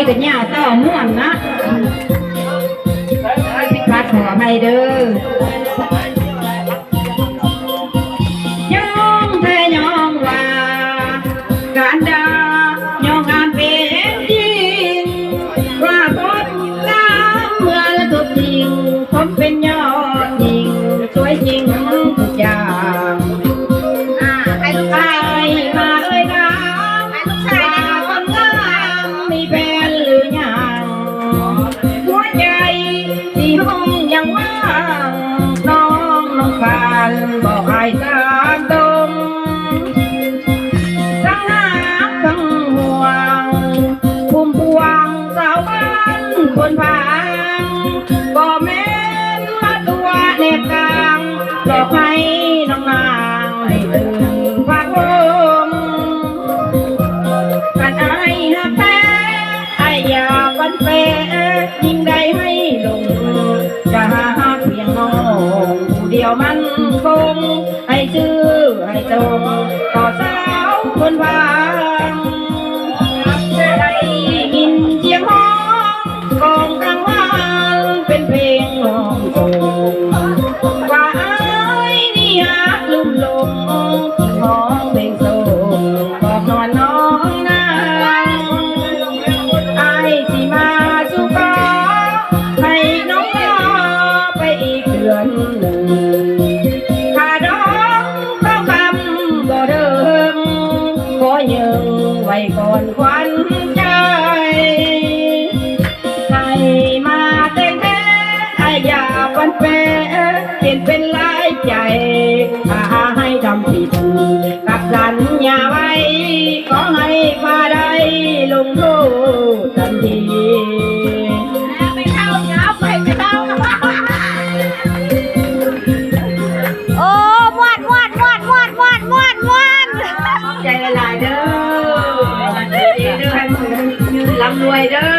กับเนี่ยต่อม่วนนะพิพัฒน์ขอให้เด้อยองแท้ยองว่าการดายองงานเป็นจริงว่าคนงามเมื่อละทุกจริงผมเป็นยอดหญิงสวยจริงทุกอย่างให้ลูกชายมาเอ่ยนามให้ลูกชายคนงามมีแฟนหรือยังหัวใจที่ห้องยังว่างน้องฟานบอกให้ตามตรงทั้งรักทั้งห่วงพุ่มพวงสาวบ้านคนพางก็แม่นมาตัวเน็บกลางหลอกให้น้องนางให้ตื่นฟังลมกันไอ้ฮักแท้ไอ้อยากวันเปยิ่งได้ให้ลงจะหาเพียงน้องผู้เดียวมันคงให้ชื่อให้ตรงต่อสาวคนพางได้ยินเสียงห้องกองกลางวันเป็นเพลงห้องโงว่าไอ้นี่ฮักลุ่มลงที่ห้องเพลงโศกบอกนอนน้องนางไอ้ที่มาสู่ขอให้น้องรอไปอีกเดือนหนึ่งถ้าดอกเข้าคำบ่เดิมขอยืมไว้ก่อนควันใจให้มาแต่งแท้ไอ้อยากวันแปรเปลี่ยนเป็นลายใจถ้าให้ทำผิดกับสัญญาไว้ขอให้ฟ้าได้ลงโทษทันทีไปเข้าเงาไปเข้าโอ้ม่วนม่วนม่วนม่วนม่วนม่วนม่วน ใจละลายเด้อเด้อให้มือยืนลำรวยเด้อ